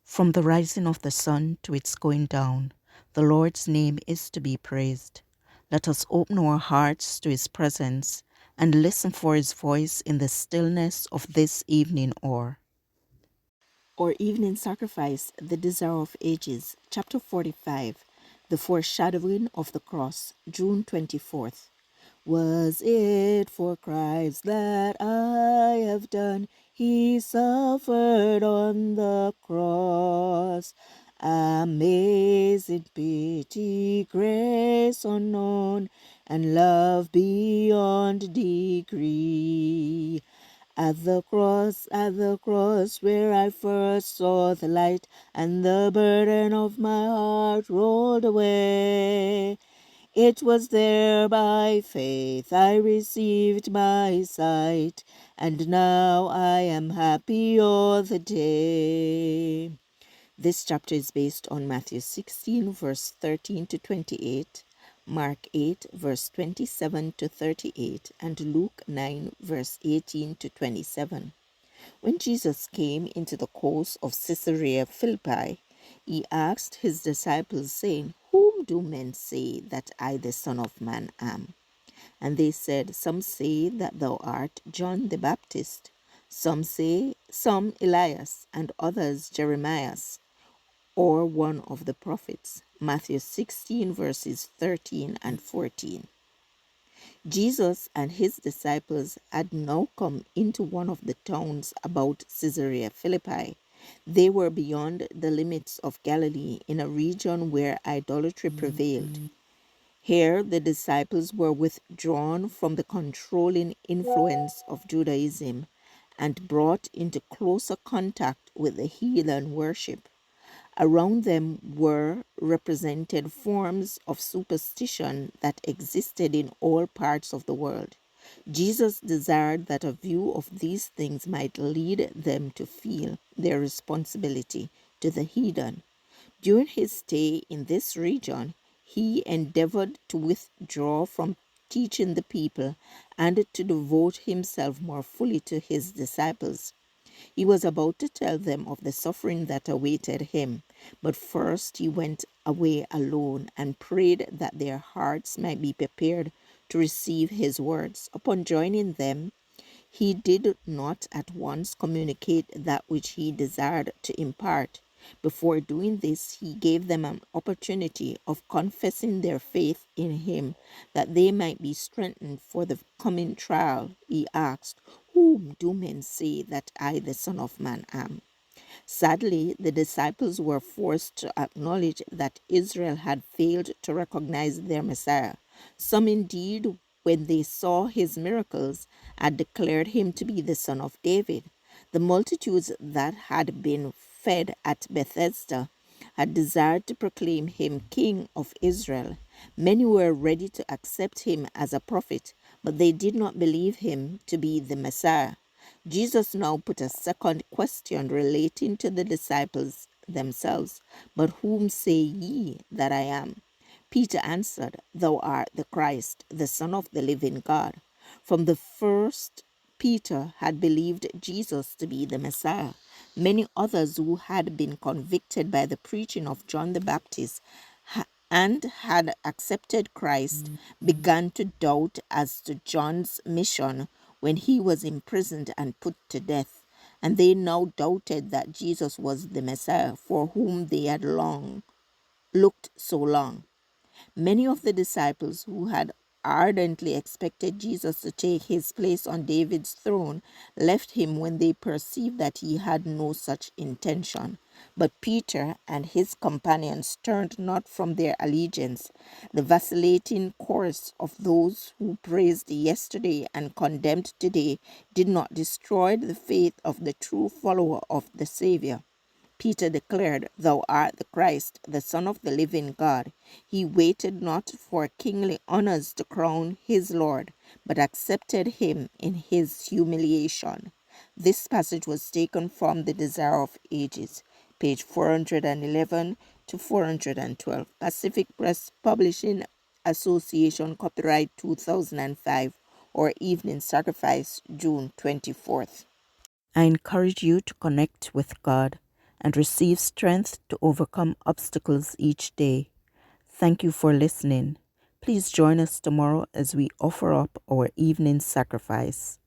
From the rising of the sun to its going down, the Lord's name is to be praised. Let us open our hearts to his presence and listen for his voice in the stillness of this evening hour. Our evening sacrifice, the desire of ages, chapter 45, the foreshadowing of the cross, June 24th. Was it for Christ that I have done? He suffered on the cross. Amazing pity, grace unknown, and love beyond degree. At the cross where I first saw the light, and the burden of my heart rolled away. It was there by faith I received my sight, and now I am happy all the day. This chapter is based on Matthew 16, verse 13 to 28, Mark 8, verse 27 to 38, and Luke 9, verse 18 to 27. When Jesus came into the coast of Caesarea Philippi, he asked his disciples, saying, Whom do men say that I, the Son of Man, am? And they said, Some say that thou art John the Baptist, some Elias, and others Jeremias, or one of the prophets. Matthew 16, verses 13 and 14. Jesus and his disciples had now come into one of the towns about Caesarea Philippi. They were beyond the limits of Galilee, in a region where idolatry prevailed. Here the disciples were withdrawn from the controlling influence of Judaism and brought into closer contact with the heathen worship. Around them were represented forms of superstition that existed in all parts of the world. Jesus desired that a view of these things might lead them to feel their responsibility to the heathen. During his stay in this region, he endeavored to withdraw from teaching the people and to devote himself more fully to his disciples. He was about to tell them of the suffering that awaited him, but first he went away alone and prayed that their hearts might be prepared to receive his words. Upon joining them, he did not at once communicate that which he desired to impart. Before doing this, he gave them an opportunity of confessing their faith in him, that they might be strengthened for the coming trial. He asked, Whom do men say that I, the Son of Man, am? Sadly, the disciples were forced to acknowledge that Israel had failed to recognize their Messiah. Some indeed, when they saw his miracles, had declared him to be the Son of David. The multitudes that had been fed at Bethesda had desired to proclaim him King of Israel. Many were ready to accept him as a prophet, but they did not believe him to be the Messiah. Jesus now put a second question relating to the disciples themselves. But whom say ye that I am? Peter answered, Thou art the Christ, the Son of the living God. From the first, Peter had believed Jesus to be the Messiah. Many others who had been convicted by the preaching of John the Baptist and had accepted Christ began to doubt as to John's mission when he was imprisoned and put to death. And they now doubted that Jesus was the Messiah for whom they had looked so long. Many of the disciples who had ardently expected Jesus to take his place on David's throne left him when they perceived that he had no such intention. But Peter and his companions turned not from their allegiance. The vacillating course of those who praised yesterday and condemned today did not destroy the faith of the true follower of the Savior. Peter declared, Thou art the Christ, the Son of the living God. He waited not for kingly honors to crown his Lord, but accepted him in his humiliation. This passage was taken from The Desire of Ages, page 411 to 412. Pacific Press Publishing Association, copyright 2005, or Evening Sacrifice, June 24th. I encourage you to connect with God and receive strength to overcome obstacles each day. Thank you for listening. Please join us tomorrow as we offer up our evening sacrifice.